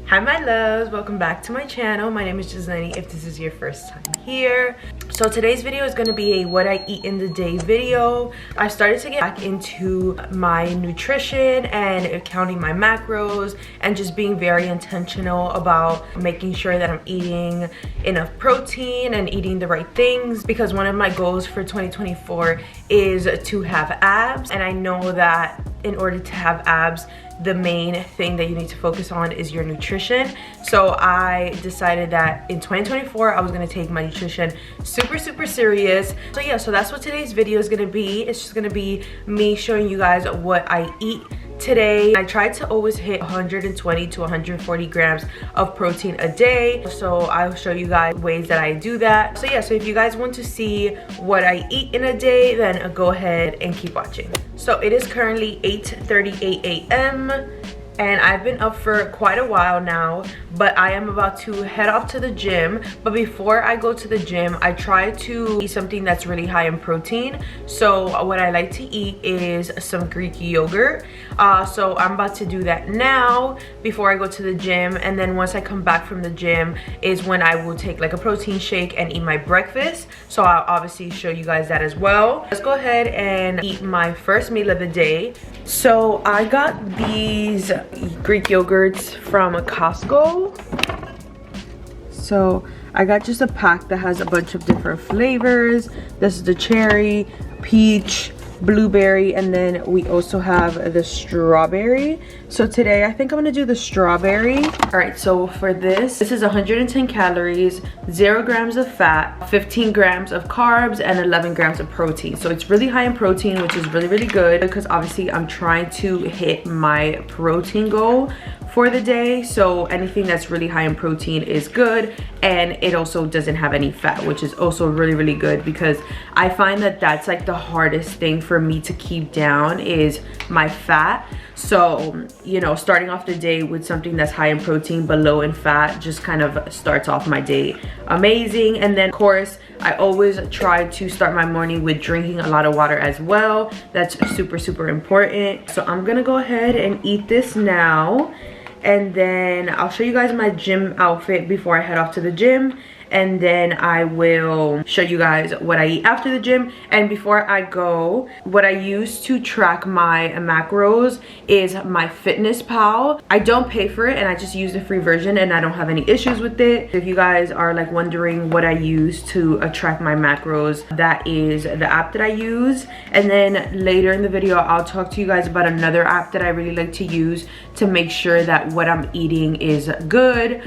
Hi my loves, welcome back to my channel. My name is Gisleniq if this is your first time here. So today's video is going to be a what I eat in the day video. I started to get back into my nutrition and counting my macros and just being very intentional about making sure that I'm eating enough protein and eating the right things, because one of my goals for 2024 is to have abs, and I know that in order to have abs, the main thing that you need to focus on is your nutrition. So I decided that in 2024 I was going to take my nutrition super serious. So yeah, so that's what today's video is going to be. It's just going to be me showing you guys what I eat today. I try to always hit 120 to 140 grams of protein a day, so I'll show you guys ways that I do that. So yeah, so if you guys want to see what I eat in a day, then go ahead and keep watching. So it is currently 8:38 a.m. and I've been up for quite a while now, but I am about to head off to the gym. But before I go to the gym, I try to eat something that's really high in protein. So what I like to eat is some Greek yogurt. So I'm about to do that now before I go to the gym, and then once I come back from the gym is when I will take like a protein shake and eat my breakfast. So I'll obviously show you guys that as well. Let's go ahead and eat my first meal of the day. So I got these Greek yogurts from Costco. So I got just a pack that has a bunch of different flavors. This is the cherry, peach, blueberry, and then we also have the strawberry. So today I think I'm gonna do the strawberry. All right, so for this is 110 calories, 0 grams of fat, 15 grams of carbs, and 11 grams of protein. So it's really high in protein, which is really good, because obviously I'm trying to hit my protein goal for the day. So anything that's really high in protein is good, and it also doesn't have any fat, which is also really good, because I find that that's like the hardest thing for me to keep down is my fat. So, you know, starting off the day with something that's high in protein but low in fat just kind of starts off my day amazing. And then of course I always try to start my morning with drinking a lot of water as well. That's super important. So I'm gonna go ahead and eat this now, and then I'll show you guys my gym outfit before I head off to the gym, and then I will show you guys what I eat after the gym. And before I go, what I use to track my macros is MyFitnessPal. I don't pay for it, and I just use the free version, and I don't have any issues with it. If you guys are like wondering what I use to track my macros, that is the app that I use. And then later in the video I'll talk to you guys about another app that I really like to use to make sure that what I'm eating is good.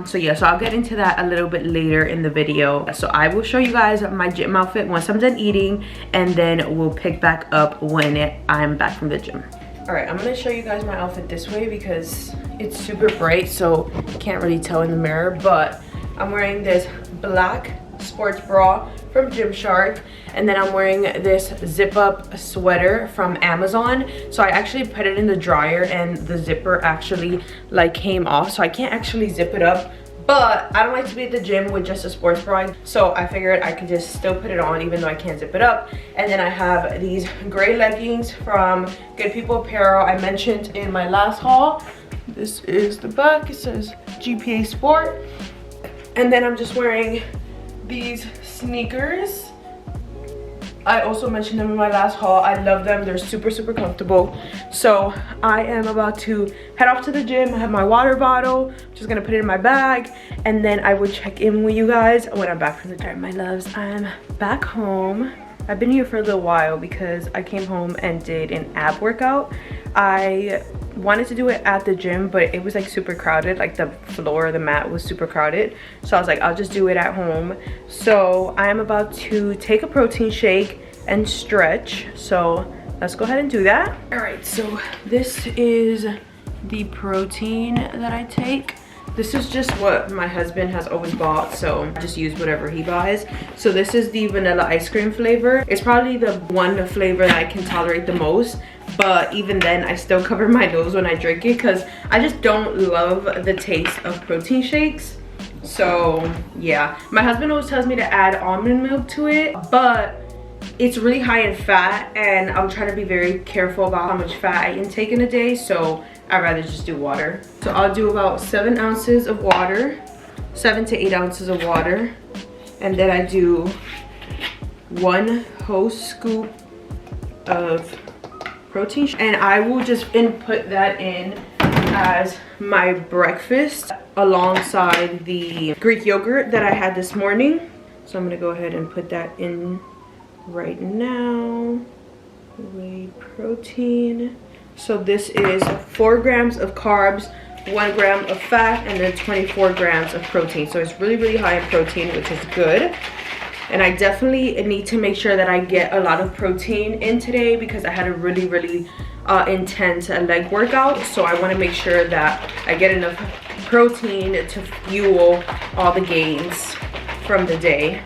So yeah, so I'll get into that a little bit later in the video. So I will show you guys my gym outfit once I'm done eating, and then we'll pick back up when I'm back from the gym. All right, I'm gonna show you guys my outfit this way because it's super bright, so you can't really tell in the mirror, but I'm wearing this black sports bra from Gymshark, and then I'm wearing this zip up sweater from Amazon. So I actually put it in the dryer and the zipper actually like came off, so I can't actually zip it up. But I don't like to be at the gym with just a sports bra, so I figured I could just still put it on even though I can't zip it up. And then I have these gray leggings from Good People Apparel I mentioned in my last haul. This is the back, it says GPA Sport. And then I'm just wearing these sneakers. I also mentioned them in my last haul. I love them. They're super comfortable. So I am about to head off to the gym. I have my water bottle. I'm just gonna put it in my bag, and then I will check in with you guys when I'm back from the gym. My loves, I'm back home. I've been here for a little while because I came home and did an ab workout. I wanted to do it at the gym, but it was like super crowded. Like the floor, the mat was super crowded. So I was like, I'll just do it at home. So I am about to take a protein shake and stretch. So let's go ahead and do that. All right, so this is the protein that I take. This is just what my husband has always bought, so I just use whatever he buys. So this is the vanilla ice cream flavor. It's probably the one flavor that I can tolerate the most, but even then I still cover my nose when I drink it because I just don't love the taste of protein shakes. So yeah, my husband always tells me to add almond milk to it, but it's really high in fat, and I'm trying to be very careful about how much fat I intake in a day. So I'd rather just do water. So I'll do about 7 ounces of water, 7 to 8 ounces of water. And then I do 1 whole scoop of protein. And I will just input that in as my breakfast alongside the Greek yogurt that I had this morning. So I'm gonna go ahead and put that in right now. Whey protein. So this is 4 grams of carbs, 1 gram of fat, and then 24 grams of protein. So it's really, really high in protein, which is good. And I definitely need to make sure that I get a lot of protein in today because I had a really, really intense leg workout. So I want to make sure that I get enough protein to fuel all the gains from the day.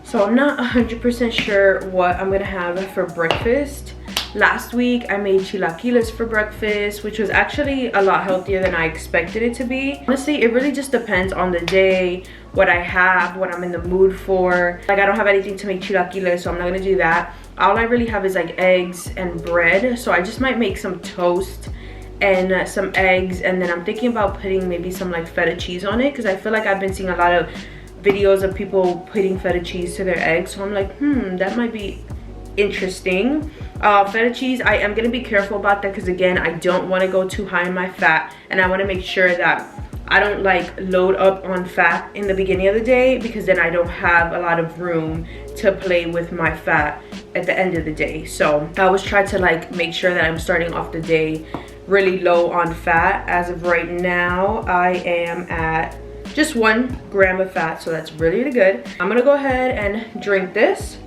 So I'm not 100% sure what I'm gonna have for breakfast. Last week I made chilaquiles for breakfast, which was actually a lot healthier than I expected it to be. Honestly, it really just depends on the day, what I have, what I'm in the mood for. Like I don't have anything to make chilaquiles, so I'm not gonna do that. All I really have is like eggs and bread, so I just might make some toast and some eggs, and then I'm thinking about putting maybe some like feta cheese on it because I feel like I've been seeing a lot of videos of people putting feta cheese to their eggs, so I'm like, that might be interesting. Feta cheese, I am gonna be careful about that because again, I don't want to go too high in my fat, and I want to make sure that I don't like load up on fat in the beginning of the day because then I don't have a lot of room to play with my fat at the end of the day. So I always try to like make sure that I'm starting off the day really low on fat. As of right now, I am at just 1 gram of fat, so that's really, really good. I'm gonna go ahead and drink this.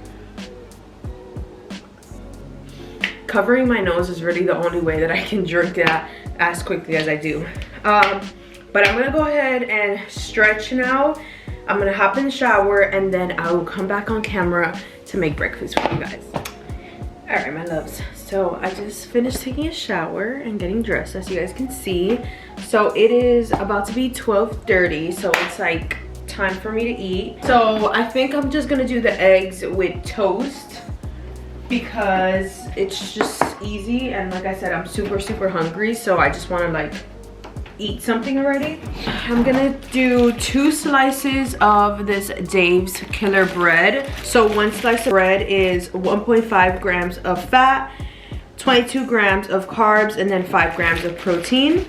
Covering my nose is really the only way that I can drink that as quickly as I do. But I'm gonna go ahead and stretch now. I'm gonna hop in the shower and then I will come back on camera to make breakfast for you guys. All right, my loves. So I just finished taking a shower and getting dressed, as you guys can see. So it is about to be 12:30, so it's like time for me to eat. So I think I'm just gonna do the eggs with toast because it's just easy, and like I said, I'm super, super hungry, so I just wanna like eat something already. I'm gonna do 2 slices of this Dave's Killer Bread. So 1 slice of bread is 1.5 grams of fat, 22 grams of carbs, and then 5 grams of protein.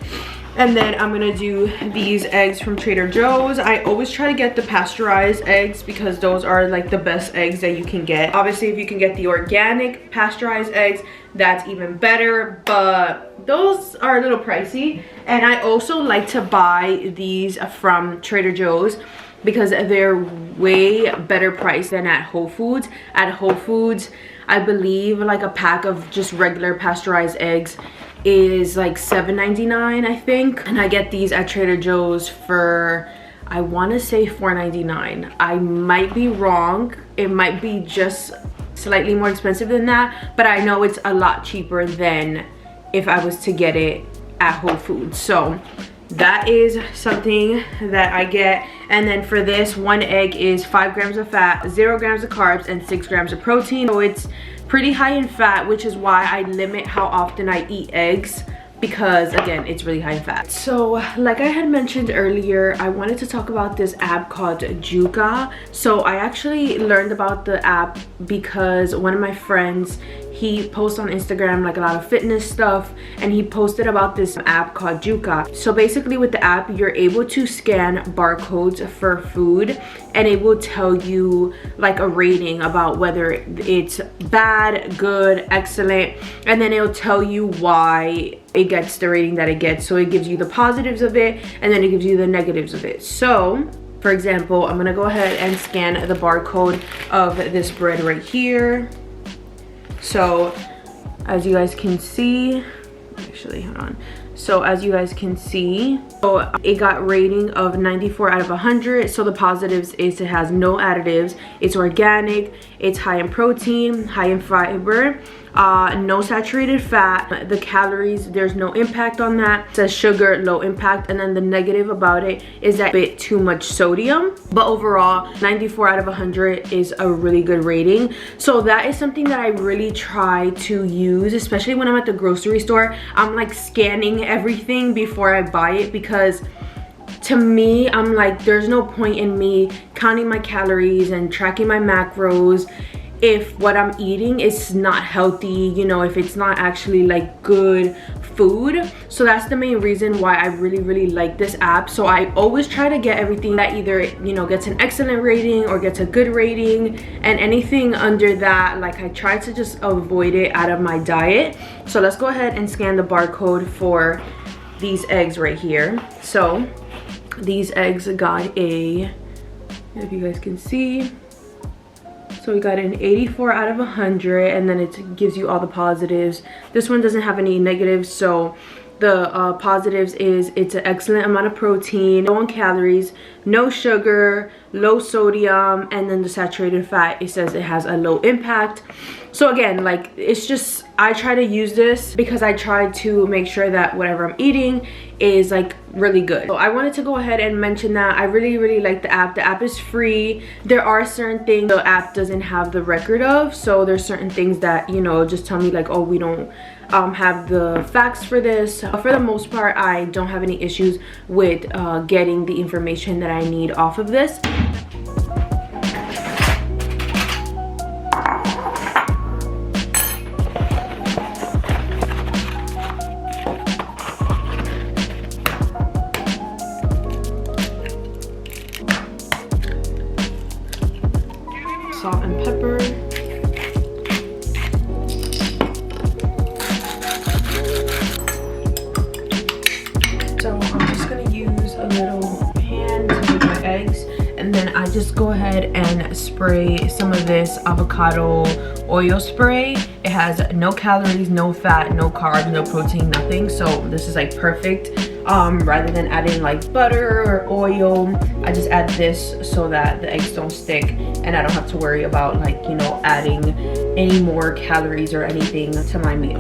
And then I'm gonna do these eggs from Trader Joe's. I always try to get the pasteurized eggs because those are like the best eggs that you can get. Obviously, if you can get the organic pasteurized eggs, that's even better, but those are a little pricey. And I also like to buy these from Trader Joe's because they're way better priced than at Whole Foods. At Whole Foods, I believe like a pack of just regular pasteurized eggs is like $7.99, I think, and I get these at Trader Joe's for, I want to say $4.99. I might be wrong, it might be just slightly more expensive than that, but I know it's a lot cheaper than if I was to get it at Whole Foods. So that is something that I get. And then for this, 1 egg is 5 grams of fat, 0 grams of carbs, and 6 grams of protein. So it's pretty high in fat, which is why I limit how often I eat eggs, because again, it's really high in fat. So like I had mentioned earlier, I wanted to talk about this app called Yuka. So I actually learned about the app because one of my friends, he posts on Instagram like a lot of fitness stuff, and he posted about this app called Yuka. So basically with the app, you're able to scan barcodes for food, and it will tell you like a rating about whether it's bad, good, excellent, and then it'll tell you why it gets the rating that it gets. So it gives you the positives of it, and then it gives you the negatives of it. So for example, I'm gonna go ahead and scan the barcode of this bread right here. So as you guys can see, actually hold on. So as you guys can see, So it got rating of 94 out of 100. So the positives is it has no additives, it's organic, it's high in protein, high in fiber, no saturated fat. The calories, there's no impact on that. It says sugar, low impact. And then the negative about it is that a bit too much sodium. But overall, 94 out of 100 is a really good rating. So that is something that I really try to use, especially when I'm at the grocery store. I'm like scanning everything before I buy it, because to me, I'm like, there's no point in me counting my calories and tracking my macros if what I'm eating is not healthy, you know, if it's not actually like good food. So that's the main reason why I really like this app. So I always try to get everything that either, you know, gets an excellent rating or gets a good rating, and anything under that, like, I try to just avoid it out of my diet. So let's go ahead and scan the barcode for these eggs right here. So these eggs got a, if you guys can see, so we got an 84 out of 100, and then it gives you all the positives. This one doesn't have any negatives, so the positives is it's an excellent amount of protein, low on calories, no sugar, low sodium, and then the saturated fat, it says it has a low impact. So again, like, it's just, I try to use this because I try to make sure that whatever I'm eating is like really good. So I wanted to go ahead and mention that I really like the app. The app is free. There are certain things the app doesn't have the record of, so there's certain things that, you know, just tell me like, oh, we don't have the facts for this. For the most part, I don't have any issues with getting the information that I need off of this. Salt and pepper. So I'm just gonna use a little pan to make my eggs, and then I just go ahead and spray some of this avocado oil spray. It has no calories, no fat, no carbs, no protein, nothing. So this is like perfect. Rather than adding like butter or oil, I just add this so that the eggs don't stick, and I don't have to worry about, like, you know, adding any more calories or anything to my meal.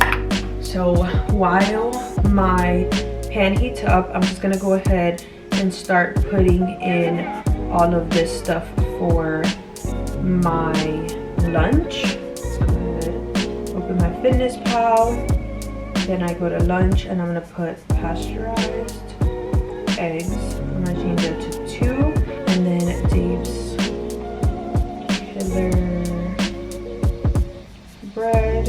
So while my pan heats up, I'm just gonna go ahead and start putting in all of this stuff for my lunch. So I'm gonna open my Fitness Pal. Then I go to lunch, and I'm gonna put pasteurized eggs. I'm gonna change it to 2, and then Dave's killer bread.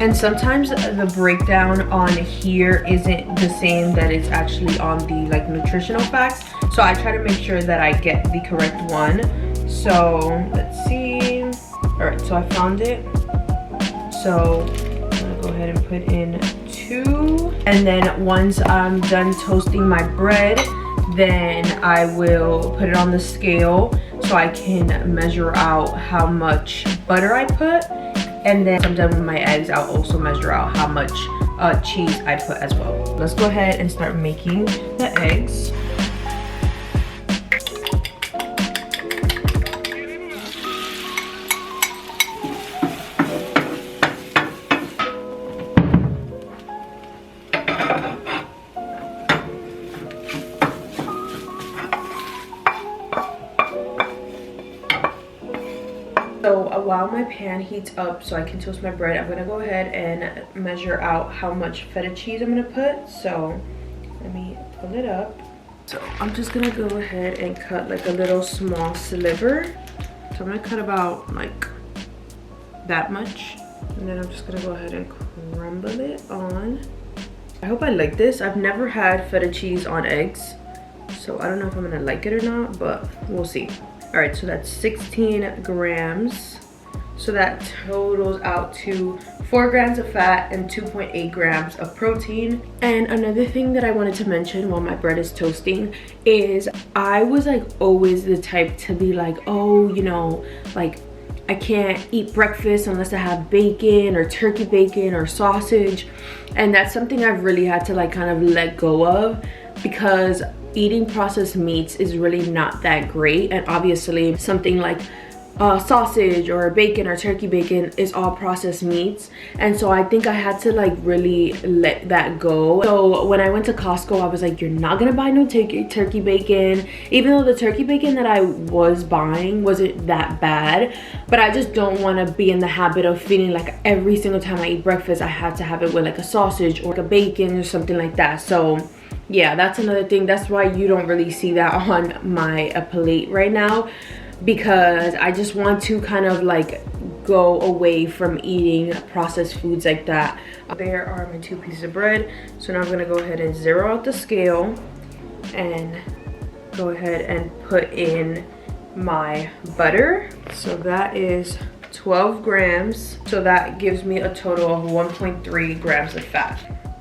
And sometimes the breakdown on here isn't the same that it's actually on the like nutritional facts. So I try to make sure that I get the correct one. So let's see. All right, so I found it. So go ahead and put in 2, and then once I'm done toasting my bread, then I will put it on the scale so I can measure out how much butter I put, and then once I'm done with my eggs, I'll also measure out how much cheese I put as well. Let's go ahead and start making the eggs. So while my pan heats up so I can toast my bread, I'm gonna go ahead and measure out how much feta cheese I'm gonna put. So let me pull it up. So I'm just gonna go ahead and cut like a little small sliver. So I'm gonna cut about like that much, and then I'm just gonna go ahead and crumble it on. I hope I like this. I've never had feta cheese on eggs, so I don't know if I'm gonna like it or not, but we'll see. All right, so that's 16 grams. So that totals out to 4 grams of fat and 2.8 grams of protein. And another thing that I wanted to mention while my bread is toasting is I was like always the type to be like, oh, you know, like I can't eat breakfast unless I have bacon or turkey bacon or sausage. And that's something I've really had to like kind of let go of, because eating processed meats is really not that great. And obviously something like sausage or bacon or turkey bacon is all processed meats, and so I think I had to like really let that go. So when I went to Costco, I was like, you're not gonna buy no turkey bacon, even though the turkey bacon that I was buying wasn't that bad, but I just don't want to be in the habit of feeling like every single time I eat breakfast I had to have it with like a sausage or like a bacon or something like that. So yeah, that's another thing. That's why you don't really see that on my plate right now, because I just want to kind of like go away from eating processed foods like that. There are my 2 pieces of bread. So now I'm gonna go ahead and zero out the scale and go ahead and put in my butter. So that is 12 grams. So that gives me a total of 1.3 grams of fat.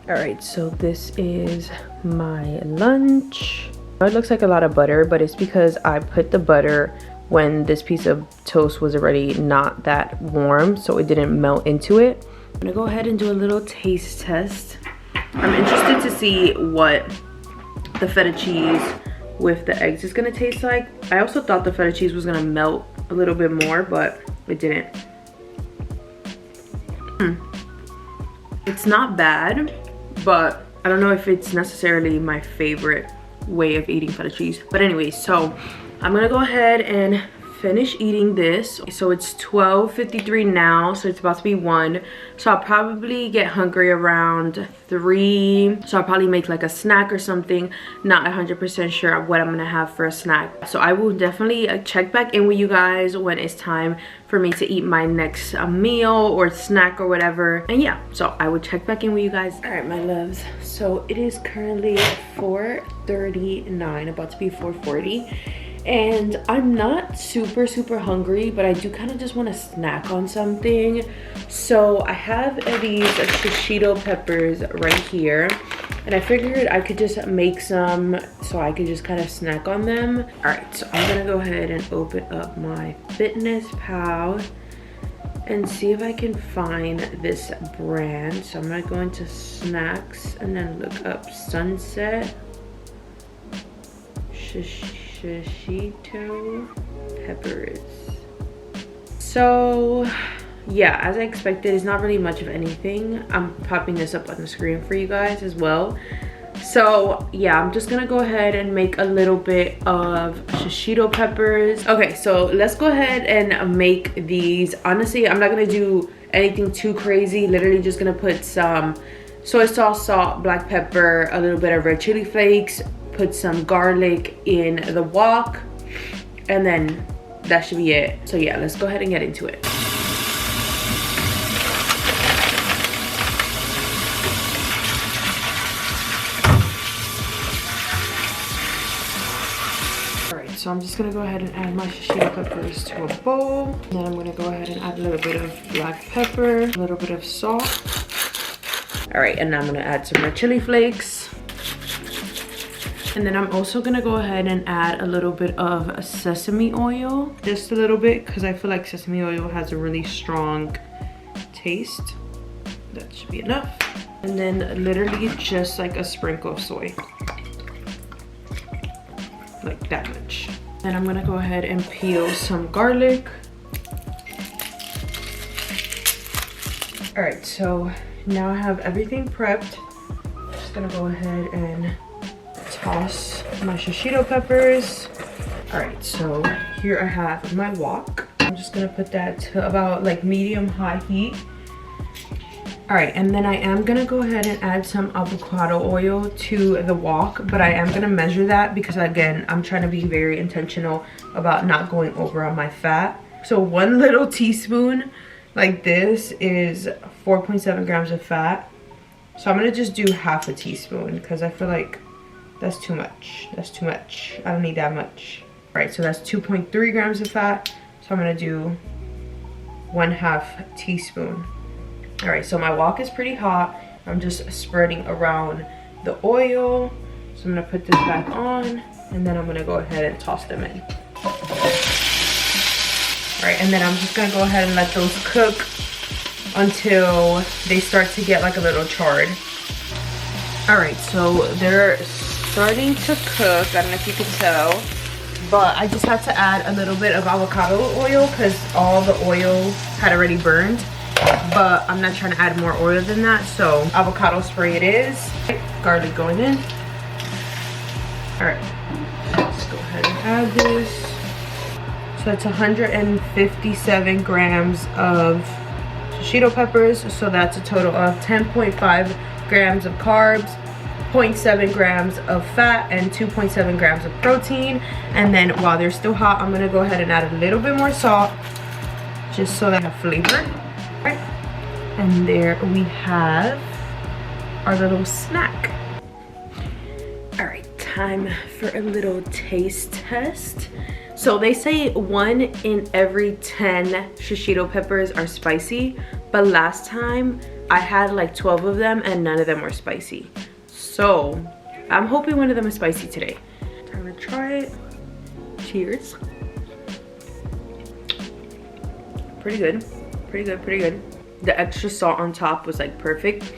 All right, so this is my lunch. It looks like a lot of butter, but it's because I put the butter when this piece of toast was already not that warm, so it didn't melt into it. I'm gonna go ahead and do a little taste test. I'm interested to see what the feta cheese with the eggs is gonna taste like. I also thought the feta cheese was gonna melt a little bit more, but it didn't. It's not bad, but I don't know if it's necessarily my favorite way of eating feta cheese. But anyway, so I'm gonna go ahead and finish eating this. So it's 12:53 now, so it's about to be 1. So I'll probably get hungry around 3. So I'll probably make like a snack or something. Not 100% sure what I'm gonna have for a snack. So I will definitely check back in with you guys when it's time for me to eat my next meal or snack or whatever. And yeah, so I will check back in with you guys. All right, my loves, so it is currently 4:39, about to be 4:40. And I'm not super hungry, but I do kind of just want to snack on something. So I have these shishito peppers right here, and I figured I could just make some so I could just kind of snack on them. All right, so I'm gonna go ahead and open up my Fitness Pal and see if I can find this brand. So I'm gonna go into snacks and then look up Sunset shishito peppers. So yeah, as I expected, it's not really much of anything. I'm popping this up on the screen for you guys as well. So yeah, I'm just gonna go ahead and make a little bit of shishito peppers. Okay, so let's go ahead and make these. Honestly, I'm not gonna do anything too crazy. Literally just gonna put some soy sauce, salt, black pepper, a little bit of red chili flakes, put some garlic in the wok, and then that should be it. So yeah, let's go ahead and get into it. Alright, so I'm just gonna go ahead and add my shishito peppers to a bowl. And then I'm gonna go ahead and add a little bit of black pepper, a little bit of salt. Alright, and now I'm gonna add some red chili flakes. And then I'm also gonna go ahead and add a little bit of sesame oil, just a little bit, because I feel like sesame oil has a really strong taste. That should be enough. And then literally just like a sprinkle of soy, like that much. Then I'm gonna go ahead and peel some garlic. All right, so now I have everything prepped. I'm just gonna go ahead and toss my shishito peppers. All right, so here I have my wok. I'm just gonna put that to about like medium-high heat. All right, and then I am gonna go ahead and add some avocado oil to the wok, but I am gonna measure that because again, I'm trying to be very intentional about not going over on my fat. So 1 little teaspoon like this is 4.7 grams of fat. So I'm gonna just do half a teaspoon because I feel like that's too much. That's too much. I don't need that much. All right, so that's 2.3 grams of fat. So I'm gonna do 1/2 teaspoon. All right, so my wok is pretty hot. I'm just spreading around the oil. So I'm gonna put this back on, and then I'm gonna go ahead and toss them in. All right, and then I'm just gonna go ahead and let those cook until they start to get like a little charred. All right, so they're starting to cook. I don't know if you can tell, but I just had to add a little bit of avocado oil because all the oil had already burned, but I'm not trying to add more oil than that, so avocado spray it is. Garlic going in. All right, let's go ahead and add this. So it's 157 grams of shishito peppers, so that's a total of 10.5 grams of carbs, 0.7 grams of fat, and 2.7 grams of protein. And then while they're still hot, I'm gonna go ahead and add a little bit more salt just so they have flavor. All right. And there we have our little snack. All right, time for a little taste test. So they say 1 in every 10 shishito peppers are spicy, but last time I had like 12 of them and none of them were spicy. So I'm hoping one of them is spicy today. Time to try it. Cheers. Pretty good, pretty good, pretty good. The extra salt on top was like perfect.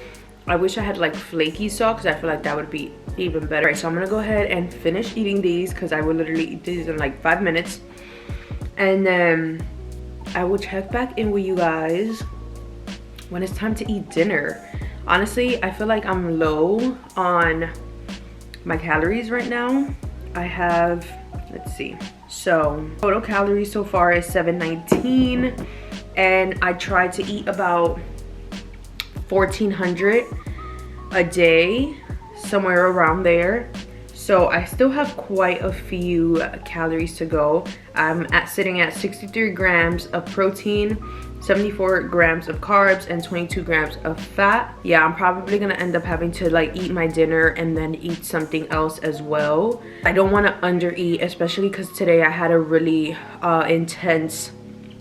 I wish I had like flaky salt because I feel like that would be even better. All right, so I'm gonna go ahead and finish eating these because I will literally eat these in like 5 minutes. And then I will check back in with you guys when it's time to eat dinner. Honestly, I feel like I'm low on my calories right now. I have, let's see. So total calories so far is 719. And I tried to eat about 1,400 a day, somewhere around there. So I still have quite a few calories to go. I'm sitting at 63 grams of protein, 74 grams of carbs, and 22 grams of fat. Yeah, I'm probably gonna end up having to like eat my dinner and then eat something else as well. I don't want to undereat, especially because today I had a really intense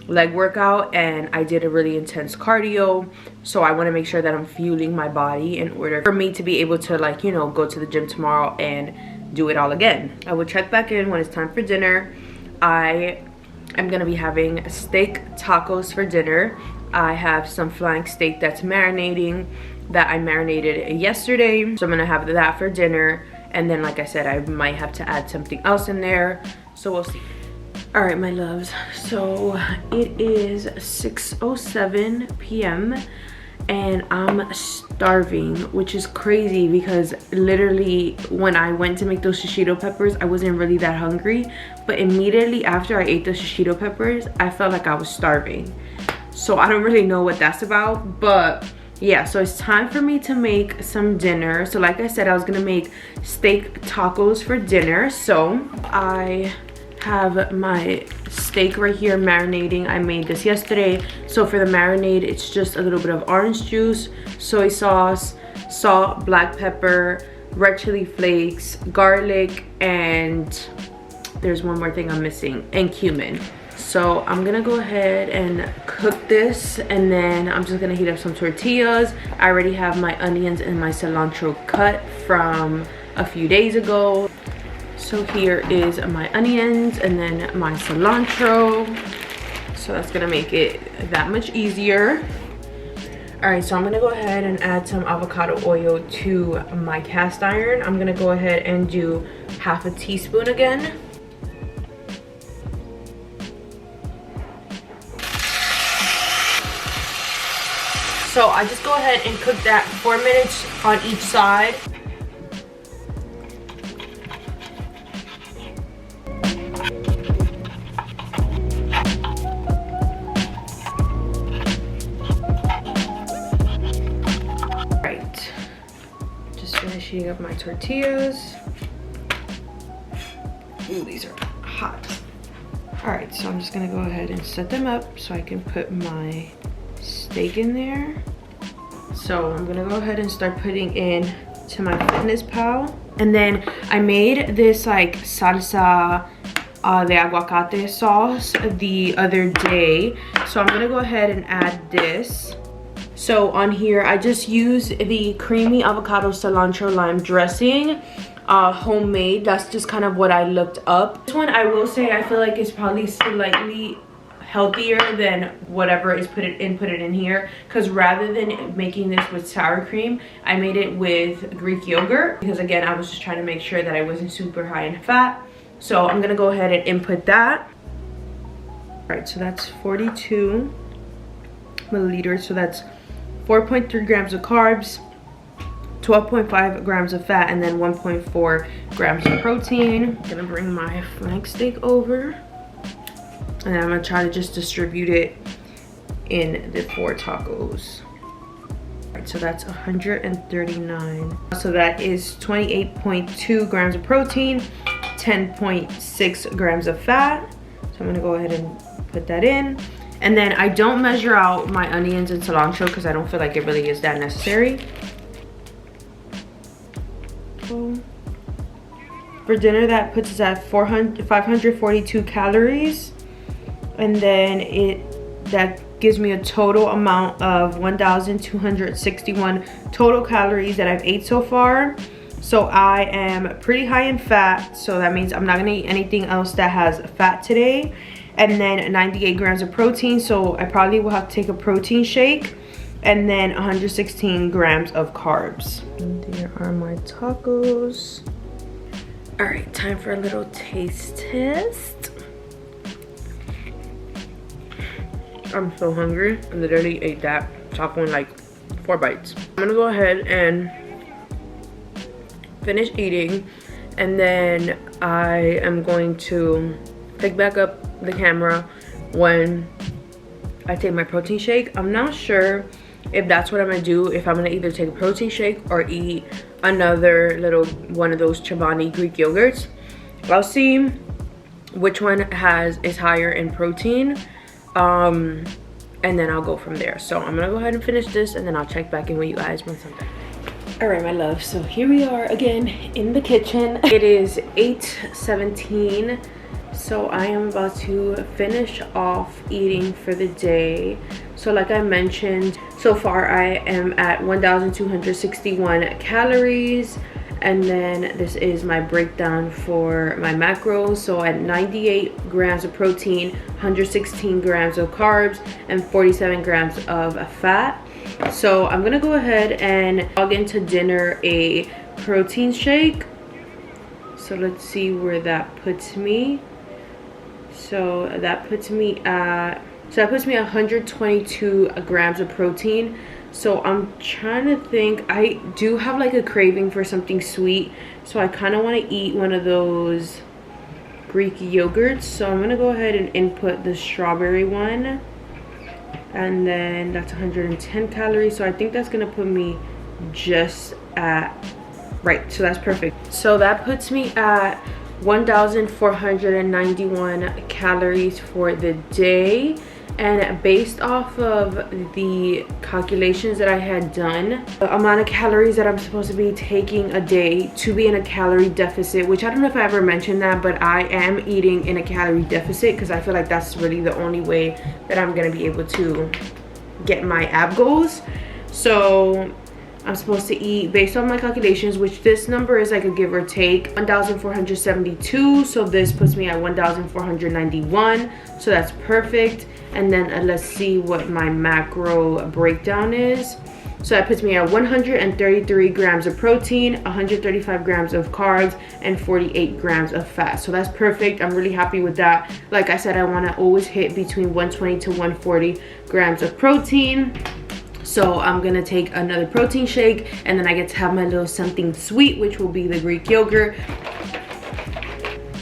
leg workout and I did a really intense cardio, so I want to make sure that I'm fueling my body in order for me to be able to, like, you know, go to the gym tomorrow and do it all again. I will check back in when it's time for dinner. I am gonna be having steak tacos for dinner. I have some flank steak that's marinating that I marinated yesterday, so I'm gonna have that for dinner. And then, like I said, I might have to add something else in there, so we'll see. All right, my loves, so it is 6:07 p.m. and I'm starving, which is crazy because literally when I went to make those shishito peppers, I wasn't really that hungry, but immediately after I ate the shishito peppers, I felt like I was starving. So I don't really know what that's about, but yeah, so it's time for me to make some dinner. So like I said, I was gonna make steak tacos for dinner. So I have my steak right here marinating. I made this yesterday. So for the marinade, it's just a little bit of orange juice, soy sauce, salt, black pepper, red chili flakes, garlic, and there's one more thing I'm missing, and cumin. So I'm gonna go ahead and cook this, and then I'm just gonna heat up some tortillas. I already have my onions and my cilantro cut from a few days ago. So here is my onions and then my cilantro. So that's gonna make it that much easier. All right, so I'm gonna go ahead and add some avocado oil to my cast iron. I'm gonna go ahead and do half a teaspoon again. So I just go ahead and cook that 4 minutes on each side. Heating up my tortillas. Ooh, these are hot. All right, so I'm just gonna go ahead and set them up so I can put my steak in there. So I'm gonna go ahead and start putting in to my Fitness Pal. And then I made this like salsa de aguacate sauce the other day. So I'm gonna go ahead and add this. So on here, I just use the creamy avocado cilantro lime dressing, homemade. That's just kind of what I looked up. This one, I will say, I feel like it's probably slightly healthier than whatever is put it in here, because rather than making this with sour cream, I made it with Greek yogurt, because again, I was just trying to make sure that I wasn't super high in fat. So I'm gonna go ahead and input that. All right, so that's 42 milliliters, so that's 4.3 grams of carbs, 12.5 grams of fat, and then 1.4 grams of protein. I'm gonna bring my flank steak over, and then I'm gonna try to just distribute it in the 4 tacos. All right, so that's 139. So that is 28.2 grams of protein, 10.6 grams of fat. So I'm gonna go ahead and put that in. And then I don't measure out my onions and cilantro because I don't feel like it really is that necessary. For dinner, that puts us at 542 calories, and then that gives me a total amount of 1,261 total calories that I've ate so far. So I am pretty high in fat, so that means I'm not gonna eat anything else that has fat today. And then 98 grams of protein, so I probably will have to take a protein shake. And then 116 grams of carbs. And there are my tacos. All right, time for a little taste test. I'm so hungry. I literally ate that taco in like 4 bites. I'm gonna go ahead and finish eating, and then I am going to pick back up the camera when I take my protein shake. I'm not sure if that's what I'm gonna do, if I'm gonna either take a protein shake or eat another little one of those Chobani Greek yogurts. I'll see which one is higher in protein, and then I'll go from there. So I'm gonna go ahead and finish this, and then I'll check back in with you guys once I'm done. All right, my love, so here we are again in the kitchen. It is 8:17. So I am about to finish off eating for the day. So like I mentioned, so far I am at 1,261 calories, and then this is my breakdown for my macros. So at 98 grams of protein, 116 grams of carbs, and 47 grams of fat. So I'm gonna go ahead and log into dinner a protein shake. So let's see where that puts me. So that puts me at 122 grams of protein. So I'm trying to think, I do have like a craving for something sweet, so I kind of want to eat one of those Greek yogurts. So I'm gonna go ahead and input the strawberry one, and then that's 110 calories. So I think that's gonna put me just at right, so that's perfect. So that puts me at 1,491 calories for the day, and based off of the calculations that I had done, the amount of calories that I'm supposed to be taking a day to be in a calorie deficit, which I don't know if I ever mentioned that, but I am eating in a calorie deficit because I feel like that's really the only way that I'm gonna be able to get my ab goals. So I'm supposed to eat, based on my calculations, which this number is like a give or take, 1,472. So this puts me at 1,491. So that's perfect. And then let's see what my macro breakdown is. So that puts me at 133 grams of protein, 135 grams of carbs, and 48 grams of fat. So that's perfect. I'm really happy with that. Like I said, I want to always hit between 120 to 140 grams of protein. So I'm gonna take another protein shake, and then I get to have my little something sweet, which will be the Greek yogurt.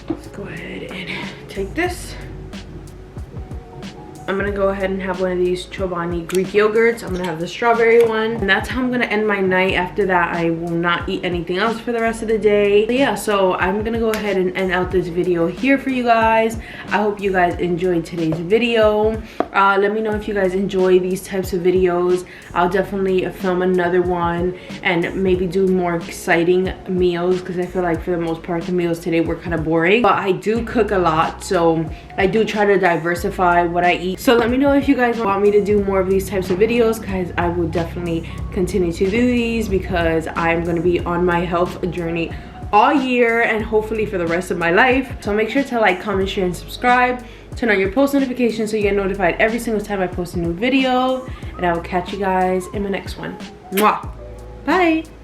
Let's go ahead and take this. I'm gonna go ahead and have one of these Chobani Greek yogurts. I'm gonna have the strawberry one, and that's how I'm gonna end my night. After that, I will not eat anything else for the rest of the day. But yeah, so I'm gonna go ahead and end out this video here for you guys. I hope you guys enjoyed today's video. Let me know if you guys enjoy these types of videos. I'll definitely film another one and maybe do more exciting meals, because I feel like for the most part the meals today were kind of boring. But I do cook a lot, so I do try to diversify what I eat. So let me know if you guys want me to do more of these types of videos, guys. I will definitely continue to do these because I'm going to be on my health journey all year and hopefully for the rest of my life. So make sure to like, comment, share, and subscribe. Turn on your post notifications so you get notified every single time I post a new video. And I will catch you guys in my next one. Mwah! Bye!